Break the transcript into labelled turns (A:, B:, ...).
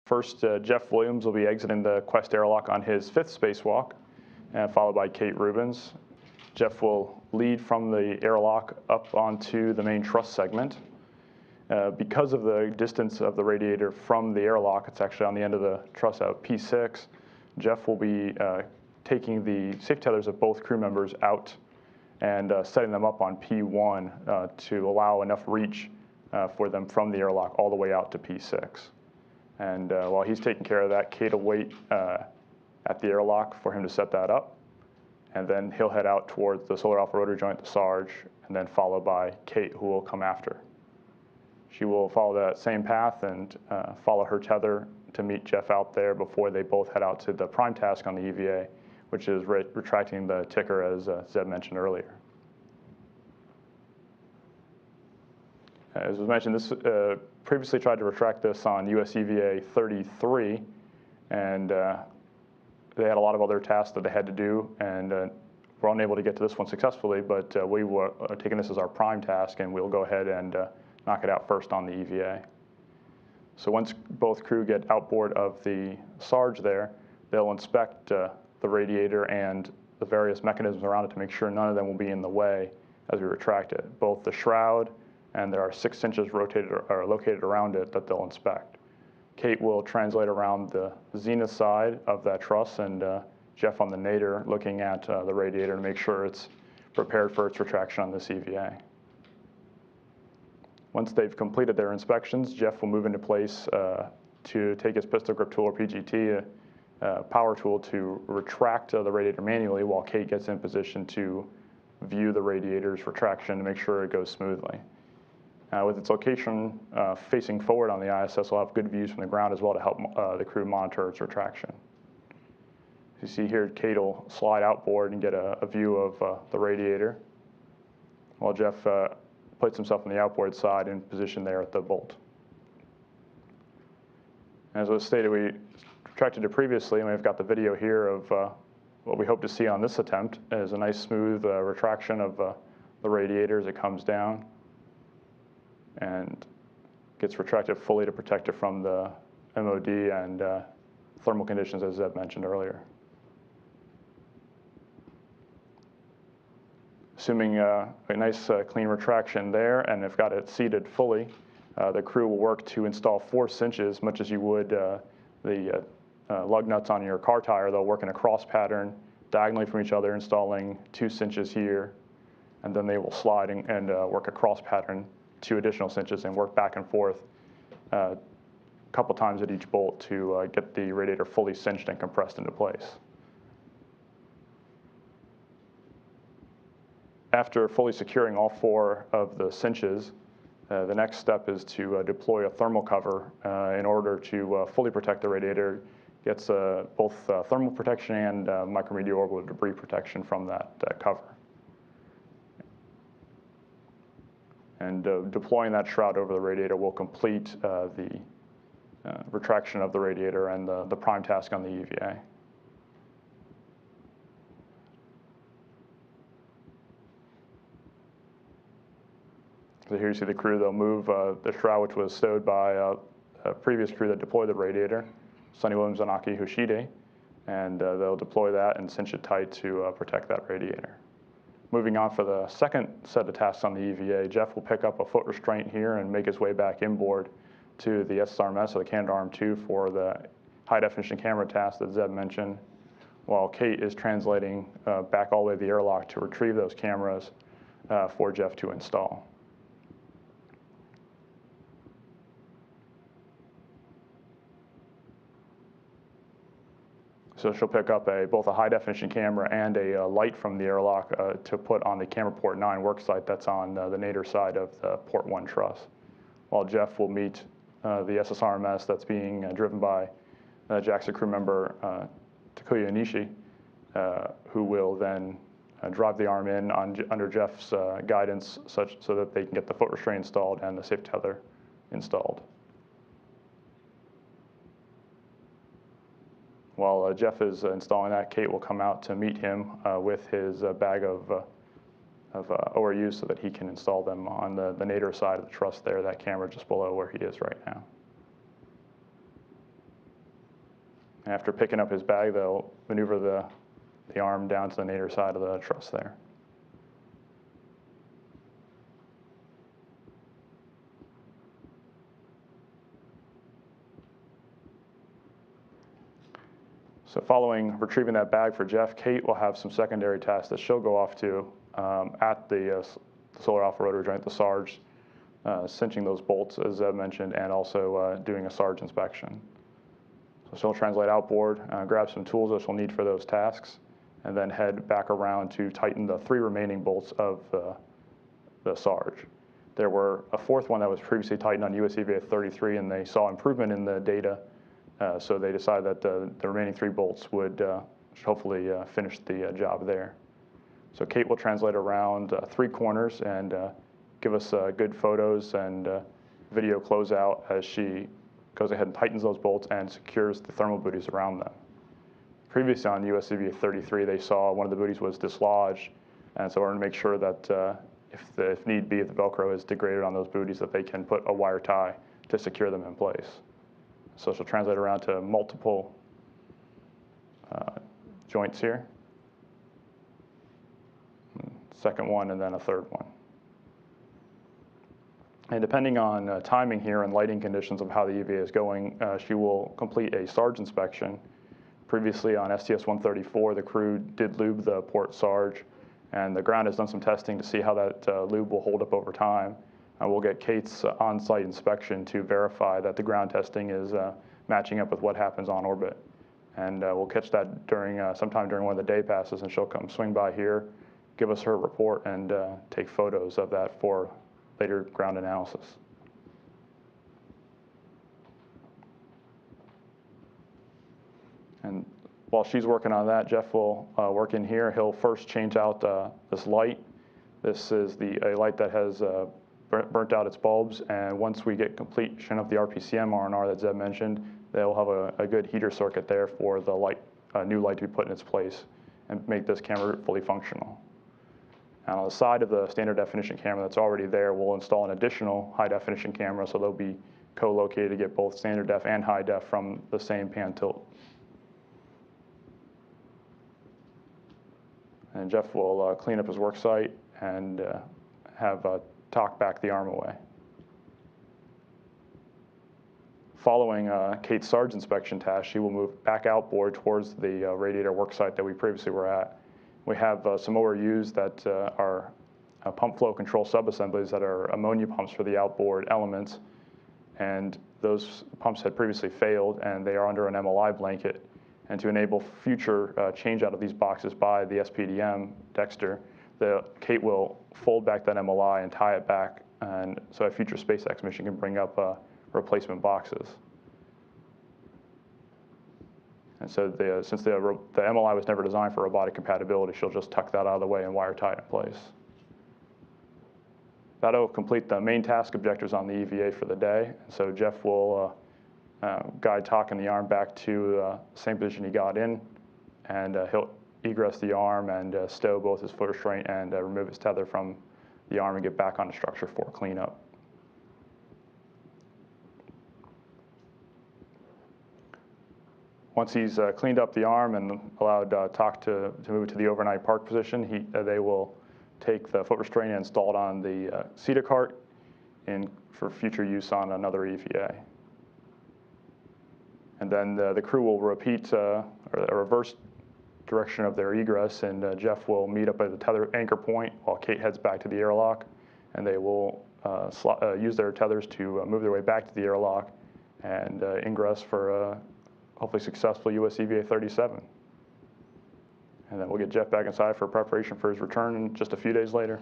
A: First, Jeff Williams will be exiting the Quest airlock on his 5th spacewalk, followed by Kate Rubins. Jeff will lead from the airlock up onto the main truss segment. Because of the distance of the radiator from the airlock, it's actually on the end of the truss out P6, Jeff will be taking the safety tethers of both crew members out and setting them up on P1 to allow enough reach for them from the airlock all the way out to P6. And while he's taking care of that, Kate will wait at the airlock for him to set that up. And then he'll head out towards the solar alpha rotor joint, the Sarge, and then followed by Kate, who will come after. She will follow that same path and follow her tether to meet Jeff out there before they both head out to the prime task on the EVA, which is retracting the ticker, as Zeb mentioned earlier. As was mentioned, this previously tried to retract this on US EVA 33, and they had a lot of other tasks that they had to do, and were unable to get to this one successfully, but we were taking this as our prime task, and we'll go ahead and knock it out first on the EVA. So once both crew get outboard of the Sarge there, they'll inspect the radiator and the various mechanisms around it to make sure none of them will be in the way as we retract it. Both the shroud, and there are 6 cinches rotated or located around it that they'll inspect. Kate will translate around the zenith side of that truss, and Jeff on the nadir looking at the radiator to make sure it's prepared for its retraction on this EVA. Once they've completed their inspections, Jeff will move into place to take his pistol grip tool or PGT power tool to retract the radiator manually while Kate gets in position to view the radiator's retraction to make sure it goes smoothly. With its location facing forward on the ISS, we'll have good views from the ground as well to help the crew monitor its retraction. You see here, Kate will slide outboard and get a view of the radiator, while Jeff puts himself on the outboard side in position there at the bolt. As was stated, we retracted it previously, and we've got the video here of what we hope to see on this attempt is a nice smooth retraction of the radiator as it comes down and gets retracted fully to protect it from the MOD and thermal conditions, as Zeb mentioned earlier. Assuming a nice clean retraction there, and have got it seated fully, the crew will work to install 4 cinches, much as you would the lug nuts on your car tire. They'll work in a cross pattern diagonally from each other, installing 2 cinches here, and then they will slide and work a cross pattern 2 additional cinches and work back and forth a couple times at each bolt to get the radiator fully cinched and compressed into place. After fully securing all 4 of the cinches, the next step is to deploy a thermal cover in order to fully protect the radiator. Gets both thermal protection and micrometeorological debris protection from that cover. And deploying that shroud over the radiator will complete the retraction of the radiator and the prime task on the EVA. So here you see the crew. They'll move the shroud, which was stowed by a previous crew that deployed the radiator, Sonny Williams and Aki Hoshide, and they'll deploy that and cinch it tight to protect that radiator. Moving on for the second set of tasks on the EVA, Jeff will pick up a foot restraint here and make his way back inboard to the SSRMS, or the Canadarm2, for the high-definition camera task that Zeb mentioned, while Kate is translating back all the way to the airlock to retrieve those cameras for Jeff to install. So she'll pick up both a high-definition camera and a light from the airlock to put on the camera port 9 worksite that's on the nadir side of the port 1 truss, while Jeff will meet the SSRMS that's being driven by JAXA crew member Takuya Nishi, who will then drive the arm in under Jeff's guidance so that they can get the foot restraint installed and the safe tether installed. While Jeff is installing that, Kate will come out to meet him with his bag of ORUs so that he can install them on the nadir side of the truss there, that camera just below where he is right now. And after picking up his bag, they'll maneuver the arm down to the nadir side of the truss there. So following retrieving that bag for Jeff, Kate will have some secondary tasks that she'll go off to at the solar alpha rotary joint, the Sarge, cinching those bolts, as Zeb mentioned, and also doing a Sarge inspection. So she'll translate outboard, grab some tools that she'll need for those tasks, and then head back around to tighten the 3 remaining bolts of the Sarge. There were a 4th one that was previously tightened on USEVA 33, and they saw improvement in the data, so they decided that the remaining 3 bolts would hopefully finish the job there. So Kate will translate around 3 corners and give us good photos and video closeout as she goes ahead and tightens those bolts and secures the thermal booties around them. Previously on USCV 33, they saw one of the booties was dislodged, and so we're going to make sure that if need be, if the Velcro is degraded on those booties, that they can put a wire tie to secure them in place. So she'll translate around to multiple joints here. Second one, and then a 3rd one. And depending on timing here and lighting conditions of how the EVA is going, she will complete a Sarge inspection. Previously on STS-134, the crew did lube the port Sarge, and the ground has done some testing to see how that lube will hold up over time. We'll get Kate's on-site inspection to verify that the ground testing is matching up with what happens on orbit. And we'll catch that during sometime during one of the day passes, and she'll come swing by here, give us her report, and take photos of that for later ground analysis. And while she's working on that, Jeff will work in here. He'll first change out this light. This is a light that has burnt out its bulbs, and once we get completion of the RPCM R&R that Zeb mentioned, they'll have a good heater circuit there for the light, new light to be put in its place and make this camera fully functional. And on the side of the standard definition camera that's already there, we'll install an additional high definition camera, so they'll be co-located to get both standard def and high def from the same pan tilt. And Jeff will clean up his work site and have talk back the arm away. Following Kate's Sarge inspection task, she will move back outboard towards the radiator work site that we previously were at. We have some ORUs that are pump flow control subassemblies that are ammonia pumps for the outboard elements, and those pumps had previously failed, and they are under an MLI blanket. And to enable future change out of these boxes by the SPDM Dexter, Kate will fold back that MLI and tie it back, and so a future SpaceX mission can bring up replacement boxes. And so since the MLI was never designed for robotic compatibility, she'll just tuck that out of the way and wire tie it in place. That'll complete the main task objectives on the EVA for the day. And so Jeff will guide talking the arm back to the same position he got in, and he'll egress the arm and stow both his foot restraint and remove his tether from the arm and get back on the structure for cleanup. Once he's cleaned up the arm and allowed TOC to move to the overnight park position, they will take the foot restraint and install it on the CETA cart for future use on another EVA. And then the crew will repeat a reverse direction of their egress, and Jeff will meet up at the tether anchor point while Kate heads back to the airlock, and they will use their tethers to move their way back to the airlock and ingress for hopefully successful US EVA 37. And then we'll get Jeff back inside for preparation for his return just a few days later.